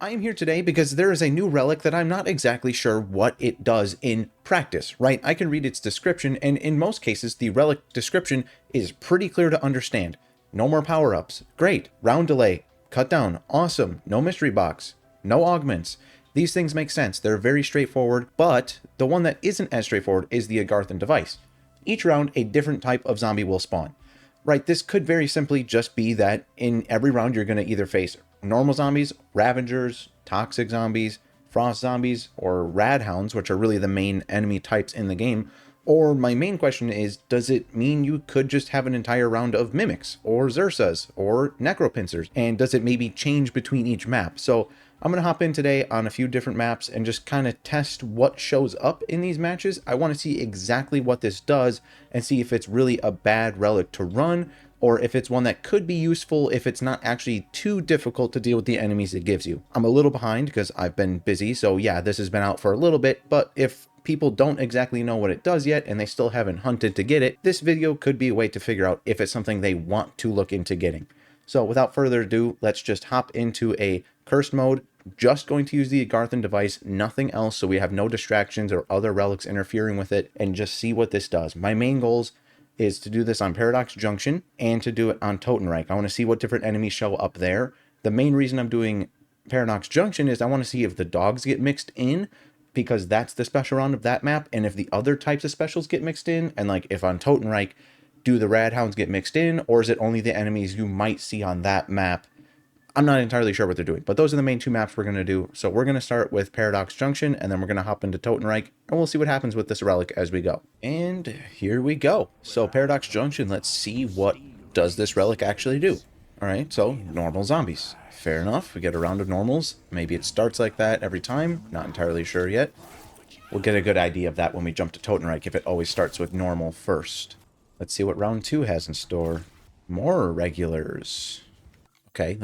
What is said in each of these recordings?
I am here today because there is a new relic that I'm not exactly sure what it does in practice, right? I can read its description, and in most cases, the relic description is pretty clear to understand. No more power-ups. Great. Round delay. Cut down. Awesome. No mystery box. No augments. These things make sense. They're very straightforward, but the one that isn't as straightforward is the Agarthan device. Each round, a different type of zombie will spawn. Right, this could very simply just be that in every round you're going to either face normal zombies, Ravagers, toxic zombies, frost zombies, or radhounds, which are really the main enemy types in the game. Or my main question is, does it mean you could just have an entire round of mimics, or Xursas, or necropincers? And does it maybe change between each map? So I'm going to hop in today on a few different maps and just kind of test what shows up in these matches. I want to see exactly what this does and see if it's really a bad relic to run, or if it's one that could be useful if it's not actually too difficult to deal with the enemies it gives you. I'm a little behind because I've been busy, so yeah, this has been out for a little bit, but if people don't exactly know what it does yet and they still haven't hunted to get it, this video could be a way to figure out if it's something they want to look into getting. So without further ado, let's just hop into a cursed mode. Just going to use the Agarthan device, nothing else, so we have no distractions or other relics interfering with it, and just see what this does. My main goals is to do this on Paradox Junction and to do it on Totenreich. I want to see what different enemies show up there. The main reason I'm doing Paradox Junction is I want to see if the dogs get mixed in, because that's the special round of that map, and if the other types of specials get mixed in, and like if on Totenreich, do the Radhounds get mixed in, or is it only the enemies you might see on that map? I'm not entirely sure what they're doing, but those are the main two maps we're going to do. So we're going to start with Paradox Junction, and then we're going to hop into Totenreich, and we'll see what happens with this relic as we go. And here we go. So Paradox Junction, let's see what does this relic actually do. All right, so normal zombies. Fair enough. We get a round of normals. Maybe it starts like that every time. Not entirely sure yet. We'll get a good idea of that when we jump to Totenreich, if it always starts with normal first. Let's see what round 2 has in store. More regulars. Okay,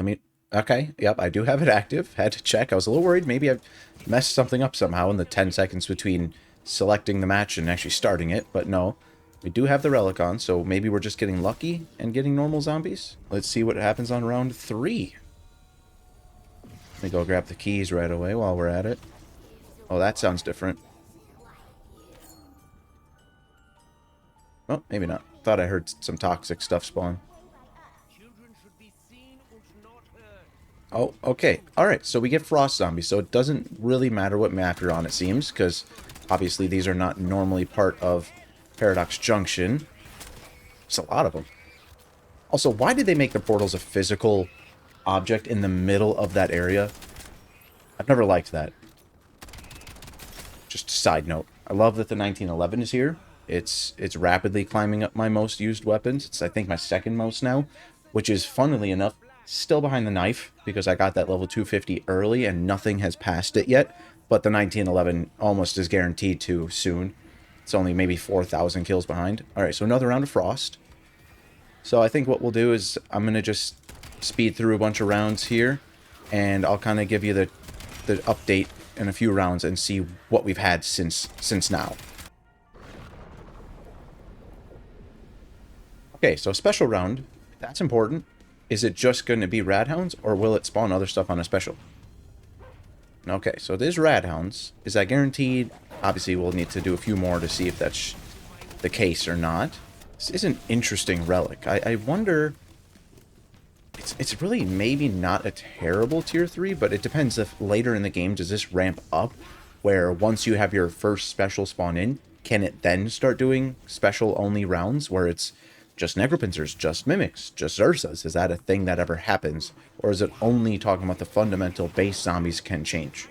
Okay, yep, I do have it active. Had to check. I was a little worried. Maybe I messed something up somehow in the 10 seconds between selecting the match and actually starting it. But no, we do have the relic on, so maybe we're just getting lucky and getting normal zombies. Let's see what happens on round 3. Let me go grab the keys right away while we're at it. Oh, that sounds different. Oh, maybe not. Thought I heard some toxic stuff spawn. Oh, okay. Alright, so we get frost zombies, so it doesn't really matter what map you're on, it seems, because obviously these are not normally part of Paradox Junction. It's a lot of them. Also, why did they make the portals a physical object in the middle of that area? I've never liked that. Just a side note. I love that the 1911 is here. It's rapidly climbing up my most used weapons. It's, I think, my second most now, which is, funnily enough, still behind the knife, because I got that level 250 early and nothing has passed it yet, but the 1911 almost is guaranteed to soon. It's only maybe 4,000 kills behind. Alright, so another round of frost. So I think what we'll do is I'm going to just speed through a bunch of rounds here, and I'll kind of give you the update in a few rounds and see what we've had since now. Okay, so special round, that's important. Is it just going to be Radhounds, or will it spawn other stuff on a special? Okay, so there's Radhounds. Is that guaranteed? Obviously, we'll need to do a few more to see if that's the case or not. This is an interesting relic. I wonder... It's really maybe not a terrible tier 3, but it depends if later in the game does this ramp up, where once you have your first special spawn in, can it then start doing special-only rounds, where it's just necropincers, just mimics, just Xursas? Is that a thing that ever happens? Or is it only talking about the fundamental base zombies can change?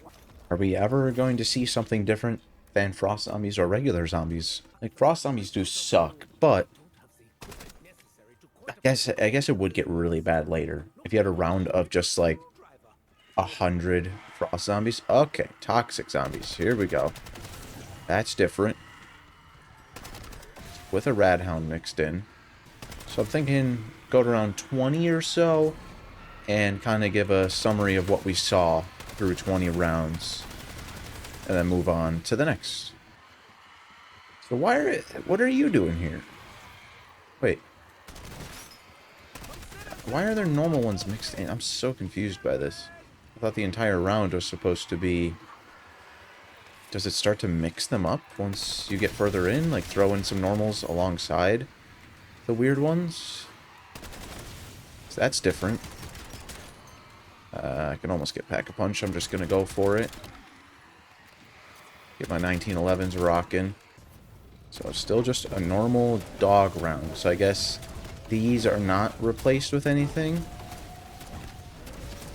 Are we ever going to see something different than frost zombies or regular zombies? Like, frost zombies do suck, but I guess it would get really bad later. If you had a round of just like 100 frost zombies. Okay, toxic zombies. Here we go. That's different. With a radhound mixed in. So I'm thinking go to around 20 or so and kind of give a summary of what we saw through 20 rounds and then move on to the next. So what are you doing here? Wait. Why are there normal ones mixed in? I'm so confused by this. I thought the entire round was supposed to be... Does it start to mix them up once you get further in? Like throw in some normals alongside the weird ones? So that's different. I can almost get Pack-a-Punch. I'm just going to go for it. Get my 1911s rocking. So it's still just a normal dog round. So I guess these are not replaced with anything.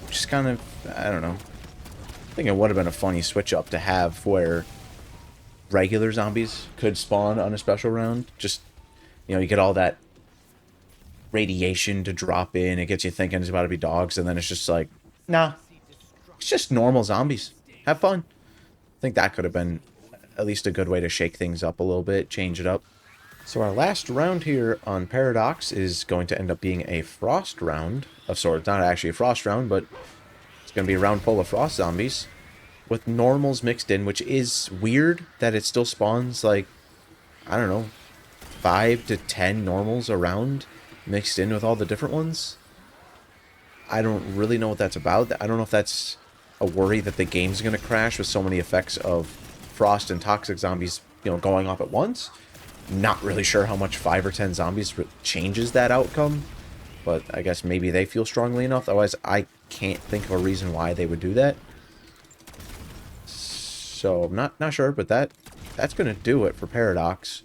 Just kind of, I don't know. I think it would have been a funny switch up to have where regular zombies could spawn on a special round. Just, you know, you get all that radiation to drop in. It gets you thinking it's about to be dogs. And then it's just like, nah, it's just normal zombies. Have fun. I think that could have been at least a good way to shake things up a little bit, change it up. So our last round here on Paradox is going to end up being a frost round of sorts. Not actually a frost round, but it's going to be a round full of frost zombies with normals mixed in, which is weird that it still spawns like, I don't know, 5 to 10 normals around mixed in with all the different ones. I don't really know what that's about. I don't know if that's a worry that the game's going to crash with so many effects of frost and toxic zombies, you know, going off at once. Not really sure how much 5 or 10 zombies changes that outcome, but I guess maybe they feel strongly enough. Otherwise, I can't think of a reason why they would do that. So I'm not sure, but that's going to do it for Paradox.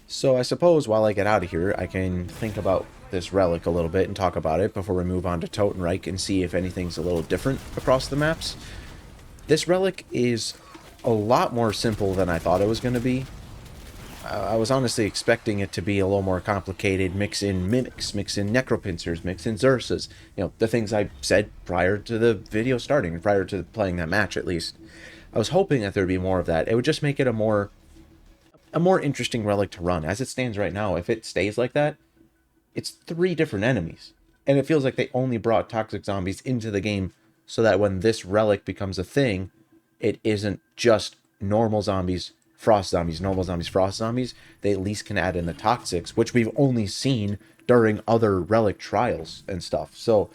So I suppose while I get out of here, I can think about this Relic a little bit and talk about it before we move on to Totenreich and see if anything's a little different across the maps. This Relic is a lot more simple than I thought it was going to be. I was honestly expecting it to be a little more complicated, mix in Mimics, mix in Necropincers, mix in Xursas. You know, the things I said prior to the video starting, prior to playing that match at least. I was hoping that there'd be more of that. It would just make it a more interesting Relic to run. As it stands right now, if it stays like that, it's 3 different enemies. And it feels like they only brought toxic zombies into the game so that when this Relic becomes a thing, it isn't just normal zombies, frost zombies, normal zombies, frost zombies. They at least can add in the toxics, which we've only seen during other Relic trials and stuff. So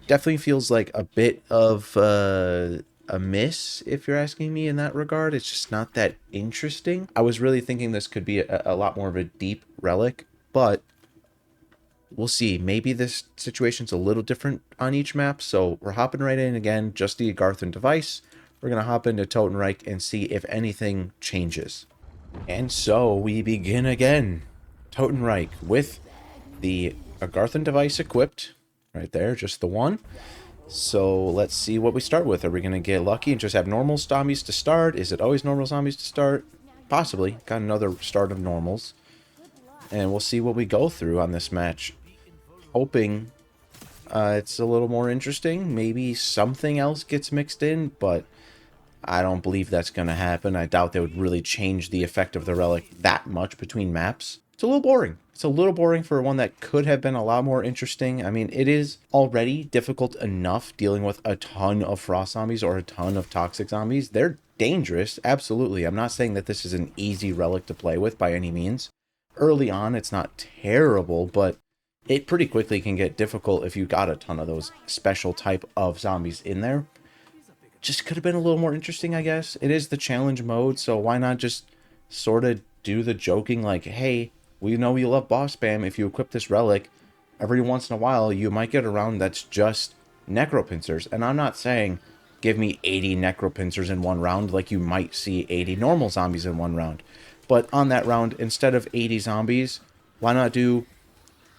definitely feels like a bit of a miss, if you're asking me in that regard. It's just not that interesting. I was really thinking this could be a lot more of a deep Relic, but we'll see. Maybe this situation's a little different on each map. So we're hopping right in again, just the Agarthan device. We're going to hop into Totenreich and see if anything changes. And so we begin again. Totenreich with the Agarthan device equipped. Right there, just the one. So let's see what we start with. Are we going to get lucky and just have normal zombies to start? Is it always normal zombies to start? Possibly. Got another start of normals. And we'll see what we go through on this match. Hoping it's a little more interesting. Maybe something else gets mixed in, but I don't believe that's going to happen. I doubt they would really change the effect of the Relic that much between maps. It's a little boring. It's a little boring for one that could have been a lot more interesting. I mean, it is already difficult enough dealing with a ton of frost zombies or a ton of toxic zombies. They're dangerous, absolutely. I'm not saying that this is an easy Relic to play with by any means. Early on, it's not terrible, but it pretty quickly can get difficult if you got a ton of those special type of zombies in there. Just could have been a little more interesting, I guess. It is the challenge mode, so why not just sort of do the joking like, hey, we know you love boss spam. If you equip this Relic, every once in a while, you might get a round that's just Necropincers. And I'm not saying give me 80 Necropincers in one round like you might see 80 normal zombies in one round. But on that round, instead of 80 zombies, why not do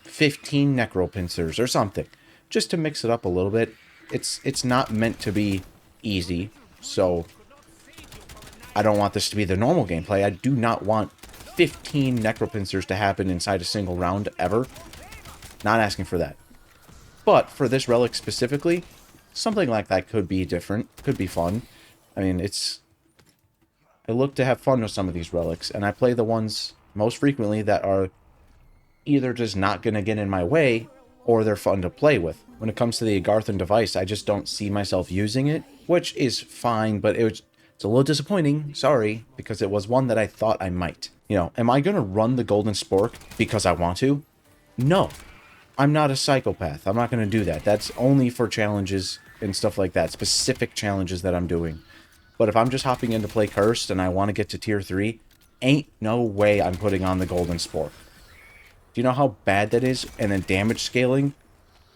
15 Necropincers or something? Just to mix it up a little bit. It's not meant to be easy, so I don't want this to be the normal gameplay. I do not want 15 Necropincers to happen inside a single round ever. Not asking for that. But for this Relic specifically, something like that could be different, could be fun. I mean, I look to have fun with some of these Relics, and I play the ones most frequently that are either just not going to get in my way, or they're fun to play with. When it comes to the Agarthan device, I just don't see myself using it, which is fine, but it's a little disappointing, sorry, because it was one that I thought I might. You know, am I going to run the Golden Spork because I want to? No. I'm not a psychopath. I'm not going to do that. That's only for challenges and stuff like that. Specific challenges that I'm doing. But if I'm just hopping in to play Cursed and I want to get to tier 3, ain't no way I'm putting on the Golden Spore. Do you know how bad that is? And then damage scaling?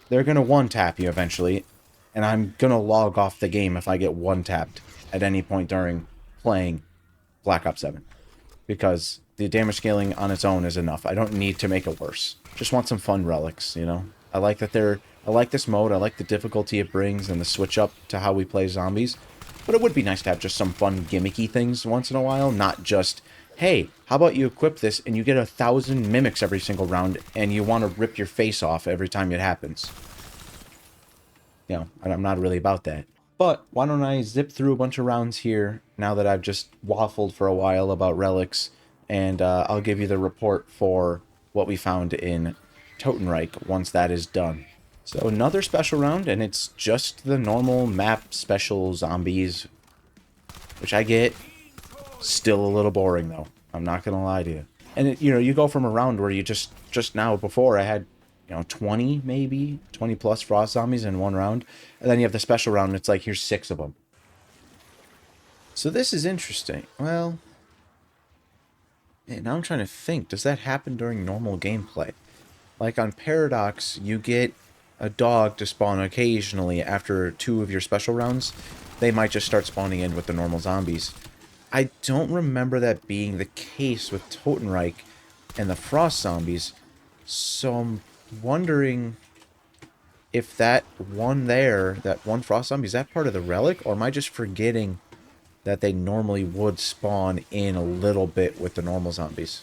They're going to one-tap you eventually. And I'm going to log off the game if I get one-tapped at any point during playing Black Ops 7. Because the damage scaling on its own is enough. I don't need to make it worse. Just want some fun relics, you know? I like that I like this mode. I like the difficulty it brings and the switch up to how we play zombies. But it would be nice to have just some fun gimmicky things once in a while. Not just, hey, how about you equip this and you get 1,000 mimics every single round and you want to rip your face off every time it happens. You know, I'm not really about that. But why don't I zip through a bunch of rounds here now that I've just waffled for a while about relics, and I'll give you the report for what we found in Totenreich once that is done. So another special round, and it's just the normal map special zombies, which I get. Still a little boring though. I'm not gonna lie to you. And it, you know, you go from a round where you just now before I had, you know, 20 maybe 20 plus frost zombies in one round, and then you have the special round and it's like here's 6 of them. So this is interesting. Well, now I'm trying to think, does that happen during normal gameplay? Like on Paradox, you get a dog to spawn occasionally after 2 of your special rounds. They might just start spawning in with the normal zombies. I don't remember that being the case with Totenreich and the frost zombies, so I'm wondering if that one there, that one frost zombie, is that part of the relic, or am I just forgetting that they normally would spawn in a little bit with the normal zombies?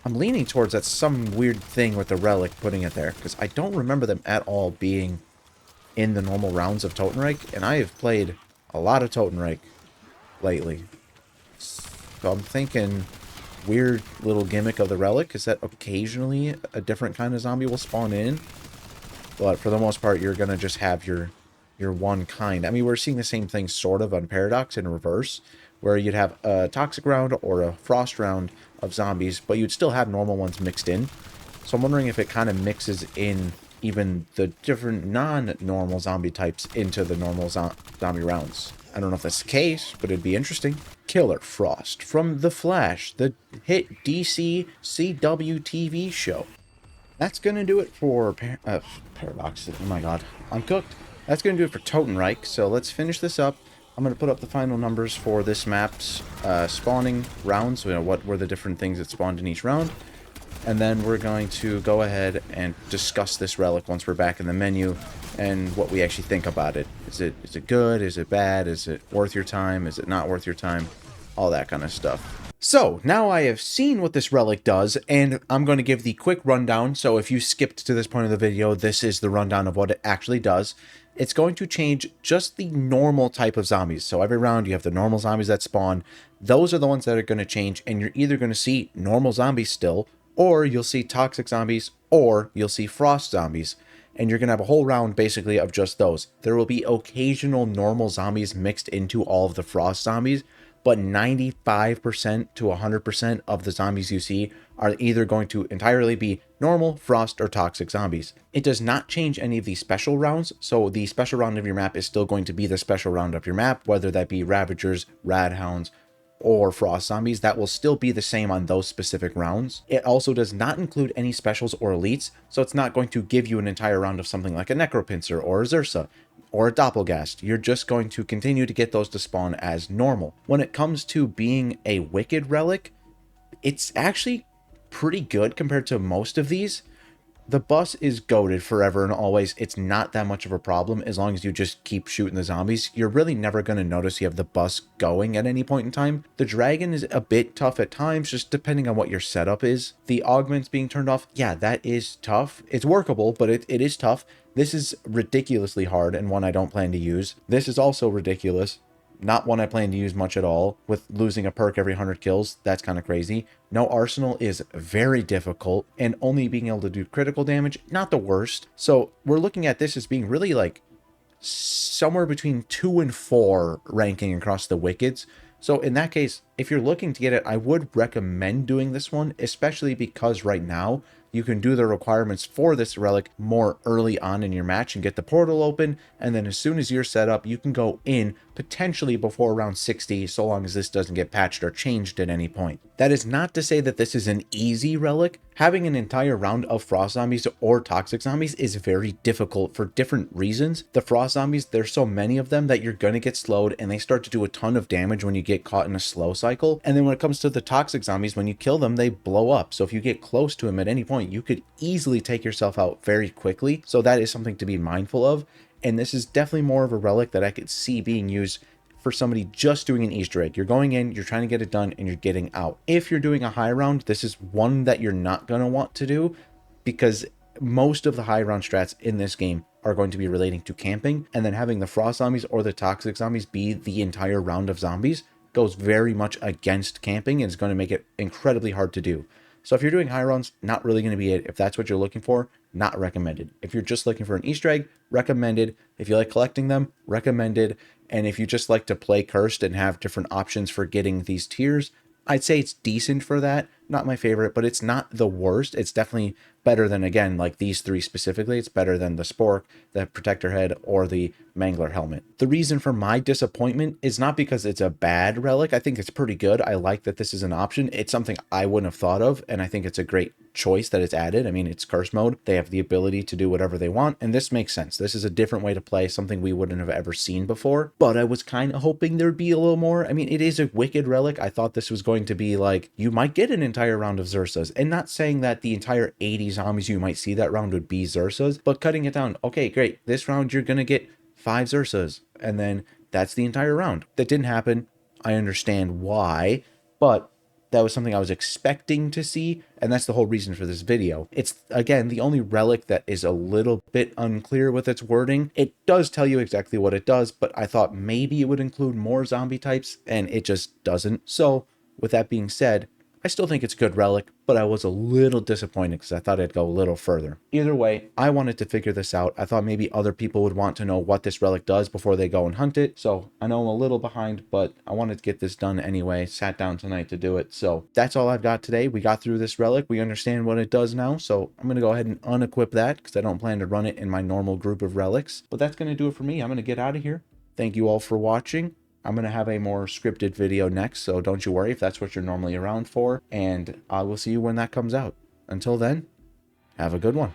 I'm leaning towards that's some weird thing with the relic putting it there, because I don't remember them at all being in the normal rounds of Totenreich, and I have played a lot of Totenreich lately. So I'm thinking weird little gimmick of the relic is that occasionally a different kind of zombie will spawn in, but for the most part you're gonna just have your one kind. I mean, we're seeing the same thing sort of on Paradox in reverse, where you'd have a toxic round or a frost round of zombies, but you'd still have normal ones mixed in. So I'm wondering if it kind of mixes in even the different non-normal zombie types into the normal zombie rounds. I don't know if that's the case, but it'd be interesting. Killer Frost from The Flash, the hit DC CW TV show. That's going to do it for Paradox. Oh my god, I'm cooked. That's going to do it for Totenreich, so let's finish this up. I'm going to put up the final numbers for this map's spawning rounds, you know, what were the different things that spawned in each round. And then we're going to go ahead and discuss this relic once we're back in the menu and what we actually think about it. Is it good? Is it bad? Is it worth your time? Is it not worth your time? All that kind of stuff. So, now I have seen what this relic does, and I'm going to give the quick rundown. So if you skipped to this point of the video, this is the rundown of what it actually does. It's going to change just the normal type of zombies. So every round you have the normal zombies that spawn. Those are the ones that are going to change, and you're either going to see normal zombies still, or you'll see toxic zombies, or you'll see frost zombies. And you're going to have a whole round basically of just those. There will be occasional normal zombies mixed into all of the frost zombies, but 95% to 100% of the zombies you see are either going to entirely be normal, frost, or toxic zombies. It does not change any of the special rounds, so the special round of your map is still going to be the special round of your map, whether that be Ravagers, Radhounds, or frost zombies. That will still be the same on those specific rounds. It also does not include any specials or elites, so it's not going to give you an entire round of something like a Necropincer or a Zersa or a Doppelgast. You're just going to continue to get those to spawn as normal. When it comes to being a wicked relic, it's actually pretty good compared to most of these. The bus is goated forever and always. It's not that much of a problem as long as you just keep shooting the zombies. You're really never going to notice you have the bus going at any point in time. The dragon is a bit tough at times, just depending on what your setup is. The augments being turned off, yeah, that is tough. It's workable, but it is tough. This is ridiculously hard and one I don't plan to use. This is also ridiculous. Not one I plan to use much at all, with losing a perk every 100 kills. That's kind of crazy. No arsenal is very difficult, and only being able to do critical damage, not the worst. So we're looking at this as being really like somewhere between 2 and 4 ranking across the wickeds. So in that case, if you're looking to get it, I would recommend doing this one, especially because right now you can do the requirements for this relic more early on in your match and get the portal open, and then as soon as you're set up, you can go in potentially before round 60, so long as this doesn't get patched or changed at any point. That is not to say that this is an easy relic. Having an entire round of frost zombies or toxic zombies is very difficult for different reasons. The frost zombies, there's so many of them that you're going to get slowed, and they start to do a ton of damage when you get caught in a slow cycle. And then when it comes to the toxic zombies, when you kill them, they blow up. So if you get close to them at any point, you could easily take yourself out very quickly. So that is something to be mindful of. And this is definitely more of a relic that I could see being used for somebody just doing an Easter egg. You're going in, you're trying to get it done, and you're getting out. If you're doing a high round, this is one that you're not going to want to do, because most of the high round strats in this game are going to be relating to camping, and then having the frost zombies or the toxic zombies be the entire round of zombies goes very much against camping and is going to make it incredibly hard to do. So if you're doing high rounds, not really going to be it. If that's what you're looking for, not recommended. If you're just looking for an Easter egg, recommended. If you like collecting them, recommended. And if you just like to play cursed and have different options for getting these tiers, I'd say it's decent for that. Not my favorite, but it's not the worst. It's definitely better than, again, like these three specifically. It's better than the Spork, the Protector Head, or the Mangler Helmet. The reason for my disappointment is not because it's a bad relic. I think it's pretty good. I like that this is an option. It's something I wouldn't have thought of, and I think it's a great choice that it's added. I mean, it's curse mode. They have the ability to do whatever they want, and this makes sense. This is a different way to play, something we wouldn't have ever seen before, but I was kind of hoping there'd be a little more. I mean, it is a wicked relic. I thought this was going to be like, you might get an entire round of Xursas, and not saying that the entire 80 zombies you might see that round would be Xursas, but cutting it down. Okay, great. This round you're going to get 5 Xursas, and then that's the entire round. That didn't happen. I understand why, but that was something I was expecting to see, and that's the whole reason for this video. It's, again, the only relic that is a little bit unclear with its wording. It does tell you exactly what it does, but I thought maybe it would include more zombie types, and it just doesn't. So, with that being said, I still think it's a good relic, but I was a little disappointed because I thought it'd go a little further. Either way, I wanted to figure this out. I thought maybe other people would want to know what this relic does before they go and hunt it. So I know I'm a little behind, but I wanted to get this done anyway. Sat down tonight to do it. So that's all I've got today. We got through this relic. We understand what it does now. So I'm going to go ahead and unequip that because I don't plan to run it in my normal group of relics. But that's going to do it for me. I'm going to get out of here. Thank you all for watching. I'm going to have a more scripted video next, so don't you worry if that's what you're normally around for, and I will see you when that comes out. Until then, have a good one.